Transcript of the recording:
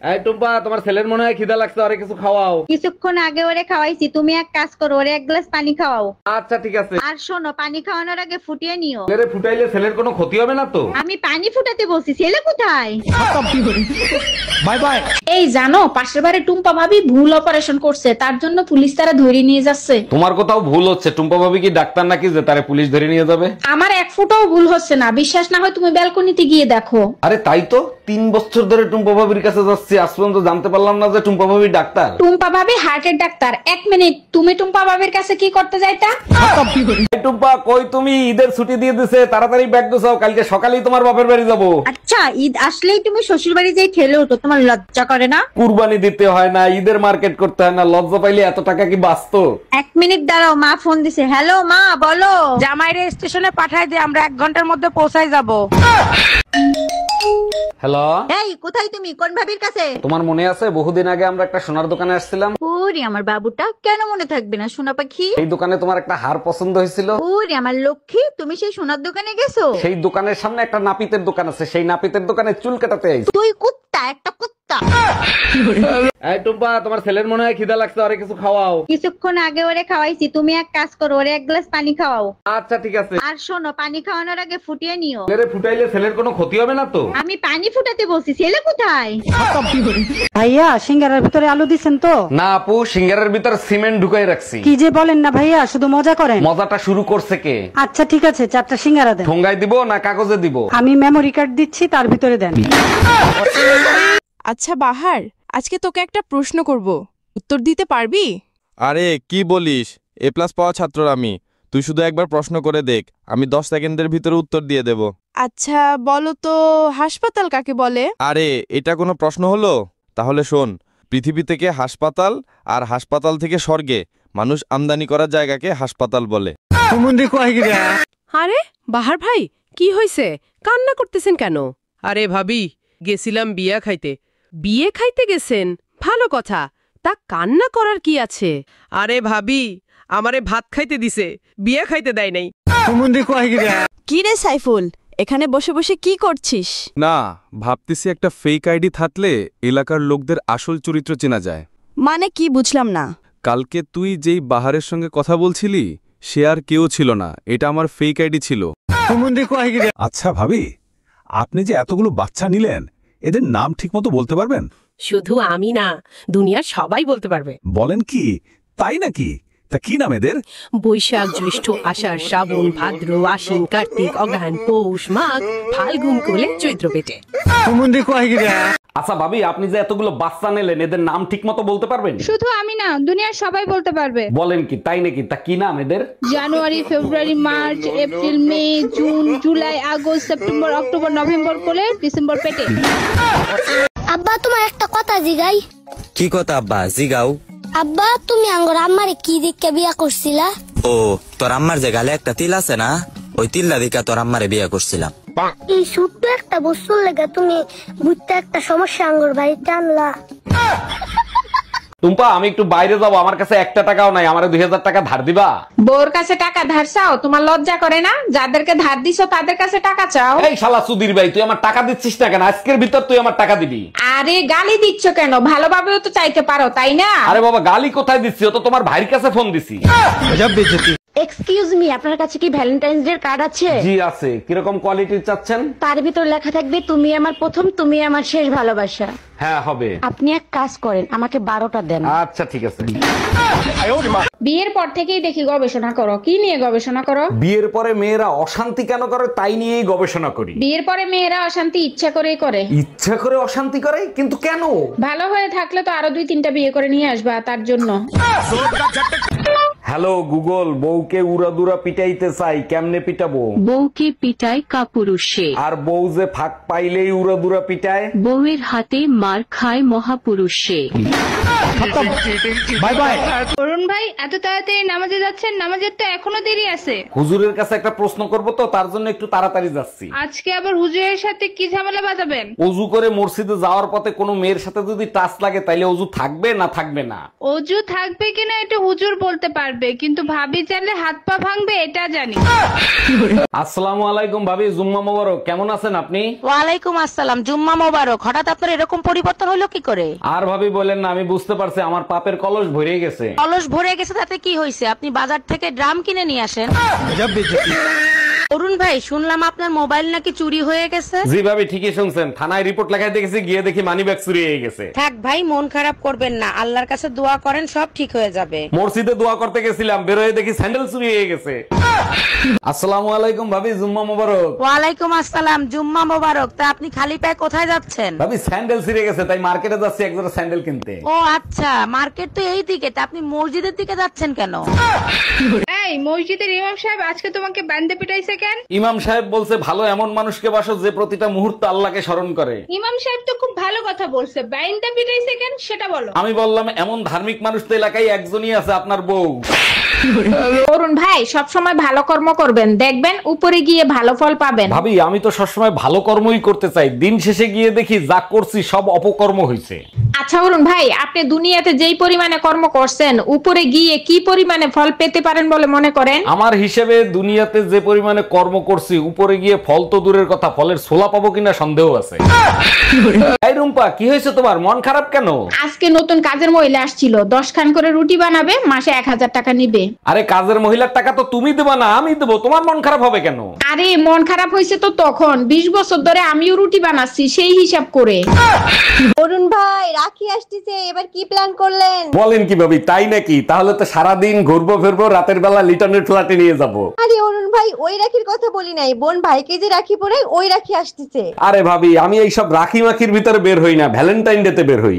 এই টুম্পা, তোমার ছেলের মনে হয় খিদা লাগছে, আরে কিছু খাওয়াও। কিছুক্ষণ আগে ওরে খাওয়াইছি, তুমি এক কাজ করো, ওরে এক গ্লাস পানি খাওয়াও। আচ্ছা ঠিক আছে। আর শোনো, পানি খাওয়ানোর আগে ফুটিয়ে নিও। ছেলে ফুটাইলে ছেলের কোনো ক্ষতি হবে না তো? আমি পানি ফুটাতে বলছি, ছেলে কোথায়? Bye bye. এই জানো, পাশের বাড়ি টুম্পা ভাবি ভুল অপারেশন করছে, তার জন্য পুলিশ তারা ধরে নিয়ে যাচ্ছে। তোমার কোথাও ভুল হচ্ছে। টুম্পা ভাবি কি ডাক্তার নাকি যে তারে পুলিশ ধরে নিয়ে যাবে? আমার এক ফুটাও ভুল হচ্ছে না, বিশ্বাস না হয় তুমি ব্যালকনিতে গিয়ে দেখো। আরে তাই তো, 3 বছর ধরে টুম্পা ভাবির কাছে যাচ্ছি, আজ পর্যন্ত জানতে পারলাম না যে টুম্পা ভাবি ডাক্তার। টুম্পা ভাবি হার্টের ডাক্তার। 1 মিনিট, তুমি টুম্পা ভাবির কাছে কি করতে যাইতা? এই টুম্পা, কই তুমি? ঈদের ছুটি দিয়ে দিছে, তাড়াতাড়ি ব্যাগ গোছাও, কালকে সকালেই তোমার বাপের বাড়ি যাবো। আচ্ছা, ঈদ আসলেই তুমি শ্বশুর বাড়ি যাই খেলে ওঠো, তোমার লজ্জা করে না? কুরবানি দিতে হয় না, ঈদের মার্কেট করতে হয় না, লজ্জা পাইলে এত টাকা কি বাঁচতো? 1 মিনিট দাঁড়াও, মা ফোন দিছে। হ্যালো মা, বলো। জামাইরে স্টেশনে পাঠাই দে, আমরা 1 ঘন্টার মধ্যে পৌঁছাই যাব। হ্যালো, এই কোথায় তুমি? কোন ভাবির কাছে? তোমার মনে আছে বহুদিন আগে আমরা একটা সোনার দোকানে আসছিলাম? ওরে আমার বাবুটা, কেন মনে থাকবে না সোনা পাখি? এই দোকানে তোমার একটা হার পছন্দ হয়েছিল। ওরে আমার লক্ষ্মী, তুমি সেই সোনার দোকানে গেছো? সেই দোকানের সামনে একটা নাপিতের দোকান আছে, সেই নাপিতের দোকানে চুল কাটাতে আইছি। তুই কুত্তা, একটা কুত্তা। এই টুম্পা, তোমার ছেলের মনে হয় খিদা লাগছে, আরে কিছু খাওয়াও। কিছুক্ষণ আগে ওরে খাওয়াইছি, তুমি এক কাজ করো, ওরে এক গ্লাস পানি খাওয়াও। আচ্ছা ঠিক আছে। আর শোনো, পানি খাওয়ানোর আগে ফুটিয়ে নিও। ছেলে ফুটাইলে ছেলের কোনো ক্ষতি হবে না তো? আমি পানি ফুটাতে বলছি, ছেলে কোথায়? ভাইয়া, সিঙ্গারার ভিতরে আলু দিছেন তো? না আপু, সিঙ্গারের ভিতর সিমেন্ট ঢুকাই রাখছি। কি যে বলেন না ভাইয়া, শুধু মজা করেন। মজাটা শুরু করছে কে? আচ্ছা ঠিক আছে, 4টা সিঙ্গারা দেন। ঠোঙ্গায় দিব না কাগজে দিব? আমি মেমোরি কার্ড দিচ্ছি, তার ভিতরে দেন। আচ্ছা বাহার, আজকে তোকে একটা প্রশ্ন করব, উত্তর দিতে পারবি? আরে কি বলিস, A+ পাওয়া ছাত্র আমি। তুই শুধু একবার প্রশ্ন করে দেখ, আমি 10 সেকেন্ডের ভিতরে উত্তর দিয়ে দেব। আচ্ছা বলো তো, হাসপাতাল কাকে বলে? আরে এটা কোনো প্রশ্ন হলো? তাহলে শোন, পৃথিবী থেকে হাসপাতাল আর হাসপাতাল থেকে স্বর্গে মানুষ আমদানি করার জায়গাকে হাসপাতাল বলে। আরে বাহার ভাই, কি হয়েছে? কান্না করতেছেন কেন? আরে ভাবি, গেছিলাম বিয়া খাইতে। বিয়ে খাইতে গেছেন, ভালো কথা, তা কান্না করার কি আছে? আরে ভাবি, আমারে ভাত খাইতে দিছে, বিয়া খাইতে দেয় নাই। কি রে সাইফুল, এখানে বসে বসে কি করছিস? না, ভাবতেছি একটা ফেক আইডি থাকলে এলাকার লোকদের আসল চরিত্র চেনা যায়। মানে কি বুঝলাম না। কালকে তুই যেই বাহারের সঙ্গে কথা বলছিলি, সে আর কেউ ছিল না, এটা আমার ফেক আইডি ছিল। আচ্ছা ভাবি, আপনি যে এতগুলো বাচ্চা নিলেন, এদের নাম ঠিকমতো বলতে পারবেন? শুধু আমি না, দুনিয়ার সবাই বলতে পারবে। বলেন কি, তাই নাকি? তা কি নাম এদের? বৈশাখ, জ্যৈষ্ঠ, আষাঢ়, শ্রাবণ, ভাদ্র, আশ্বিন, কার্তিক, অগ্রহায়ণ, পৌষ, মাঘ, ফাল্গুন, কোলে, চৈত্র পেটে। আচ্ছা ভাবি, আপনি যে এতগুলো বাচ্চা নিলেন, এদের নাম ঠিক মতো বলতে পারবেন? শুধু আমি না, দুনিয়ার সবাই বলতে পারবে। বলেন কি, তাই নাকি? তা কি নাম এদের? January, February, March, April, May, June, July, August, September, October, November, কোলে, ডিসেম্বর পেটে। আব্বা, তোমার একটা কথা জিগাই। কি কথা আব্বা, জিগাও। আব্বা, তুমি আঙ্গর আম্মারে কি দিকে বিয়া করছিলা? ও, তোর আম্মার যে গালে একটা তিল আছে না, ওই তিল্লা দিকা তোর আম্মারে বিয়া করছিলাম। এই ছোট্ট একটা বস্তুর লেগে তুমি বুঝতে একটা সমস্যা আঙ্গর বাড়িতে আনলা। টুম্পা, আমি একটু বাইরে যাবো, আমার কাছে 1 টাকাও নাই, আমারে 2000 টাকা ধার দিবা? বউর কাছে টাকা ধার চাও? তোমার লজ্জা করে না? যাদেরকে ধার দিছো তাদের কাছে টাকা চাও। এই শালা সুধীর ভাই, তুই আমার টাকা দিচ্ছিস না কেন? আজকের ভিতর তুই আমার টাকা দিবি। আরে গালি দিচ্ছ কেন? ভালোভাবেও তো চাইতে পারো, তাই না? আরে বাবা, গালি কোথায় দিচ্ছি? ও তো তোমার ভাইয়ের কাছে ফোন দিছি। এক্সকিউজ মি, আপনার কাছে কি ভ্যালেন্টাইন্স ডে কার্ড আছে? জি আছে। কিরকম কোয়ালিটির চাচ্ছেন? তার ভিতর লেখা থাকবে, তুমি আমার প্রথম, তুমি আমার শেষ ভালোবাসা। হ্যাঁ হবে। আপনি এক কাজ করেন, আমাকে 12টা দেন। আচ্ছা ঠিক আছে। বিয়ের পর থেকেই দেখি গবেষণা করো। কি নিয়ে গবেষণা করো? বিয়ের পরে মেয়েরা অশান্তি কেন করে, তাই নিয়েই গবেষণা করি। বিয়ের পরে মেয়েরা অশান্তি ইচ্ছা করেই করে। ইচ্ছা করে অশান্তি করে? কিন্তু কেন? ভালো হয়ে থাকলে তো আরো 2-3টা বিয়ে করে নিয়ে আসবা, তার জন্য। হ্যালো গুগল, বউকে উড়াদুরা পিটাইতে চাই, কেমনে পিটাবো? বউকে পিটায় কাপুরুষে, আর বউ যে ফাঁক পাইলেই উড়াদুরা পিটায়? বউয়ের হাতে মার খায় মহাপুরুষে। Bye bye. অরুণ ভাই, এত তাড়াতাড়ি নামাজে যাচ্ছেন? নামাজের তো এখনো দেরি আছে। হুজুরের কাছে একটা প্রশ্ন করব তো, তার জন্য একটু তাড়াতাড়ি যাচ্ছি। আজকে আবার হুজুরের সাথে কি ঝামেলা বাঁধাবেন? অজু করে মসজিদে যাওয়ার পথে কোনো মেয়ের সাথে যদি টাচ লাগে, তাইলে অজু থাকবে না থাকবে না? অজু থাকবে কিনা এটা হুজুর বলতে পারবে। মারবে, কিন্তু ভাবি চাইলে হাত পা ভাঙবে এটা জানি। আসসালামু আলাইকুম ভাবি, জুম্মা মোবারক। কেমন আছেন আপনি? ওয়ালাইকুম আসসালাম, জুম্মা মোবারক। হঠাৎ আপনার এরকম পরিবর্তন হলো কি করে? আর ভাবি বলেন না, আমি বুঝতে পারছি আমার পাপের কলস ভরে গেছে। কলস ভরে গেছে তাতে কি হয়েছে? আপনি বাজার থেকে ড্রাম কিনে নিয়ে আসেন। অরুণ ভাই, শুনলাম আপনার মোবাইল নাকি চুরি হয়ে গেছে। জি ভাবি, ঠিকই শুনছেন। থানায় রিপোর্ট লেখায় দেখেছি, গিয়ে দেখি মানিব্যাগ চুরি হয়ে গেছে। থাক ভাই, মন খারাপ করবেন না, আল্লাহর কাছে দোয়া করেন, সব ঠিক হয়ে যাবে। মসজিদে দোয়া করতে গেছিলাম, বেরোয় দেখি স্যান্ডেল চুরি হয়ে গেছে। আসসালামু আলাইকুম ভাবি, জুম্মা মোবারক। ওয়ালাইকুম আসসালাম, জুম্মা মোবারক। তা আপনি খালি পায়ে কোথায় যাচ্ছেন? ভাবি স্যান্ডেল ছিঁড়ে গেছে, তাই মার্কেটে যাচ্ছি এক জোড়া স্যান্ডেল কিনতে। ও আচ্ছা, মার্কেট তো এই দিকে, তা আপনি মসজিদের দিকে যাচ্ছেন কেন? এই মসজিদের ইমাম সাহেব আজকে তোমাকে বান্দে পিটাইছে কেন? ইমাম সাহেব বলছে, ভালো এমন মানুষকে বাসো যে প্রতিটা মুহূর্তে আল্লাহকে স্মরণ করে। ইমাম সাহেব তো খুব ভালো কথা বলছে, বান্দে পিটাইছে কেন সেটা বলো। আমি বললাম, এমন ধার্মিক মানুষ তো এলাকায় একজনই আছে, আপনার বউ। অরুণ ভাই সব সময় ভালো কর্ম করবেন, দেখবেন উপরে গিয়ে ভালো ফল পাবেন। ভাবি আমি তো সবসময় ভালো কর্মই করতে চাই, দিন শেষে গিয়ে দেখি যা করছি সব অপকর্ম হয়েছে। আচ্ছা অরুণ ভাই, আপনি দুনিয়াতে যেই পরিমাণে কর্ম করছেন, উপরে গিয়ে কি পরিমাণে ফল পেতে পারেন বলে মনে করেন? আমার হিসেবে দুনিয়াতে যে পরিমাণে কর্ম করছি, উপরে গিয়ে ফল তো দূরের কথা, ফলের ছোলা পাবো কিনা সন্দেহ আছে। এই রুম্পা, কি হয়েছে তোমার? মন খারাপ কেন? আজকে নতুন কাজের মহিলা আসছিল, 10 খান করে রুটি বানাবে, মাসে 1000 টাকা নিবে। আরে কাজের মহিলার টাকা তো তুমি দেবা না, আমি দেবো, তোমার মন খারাপ হবে কেন? আরে মন খারাপ হয়েছে তো তখন, 20 বছর ধরে আমিও রুটি বানাচ্ছি সেই হিসাব করে। অরুণ ভাই, রাখি আসতেছে, এবার কি প্ল্যান করলেন? বলেন কি ভাবি, তাই নাকি? তাহলে তো সারাদিন ঘুরবো ফিরবো, রাতের বেলা লিটনের ফ্ল্যাটে নিয়ে যাবো। আরে অরুণ ভাই, ওই রাখির কথা বলি নাই, বোন ভাইকে যে রাখি পরে ওই রাখি আসতেছে। আরে ভাবি, আমি এইসব রাখি মাখির ভিতরে বের হই না, ভ্যালেন্টাইন ডে তে বের হই।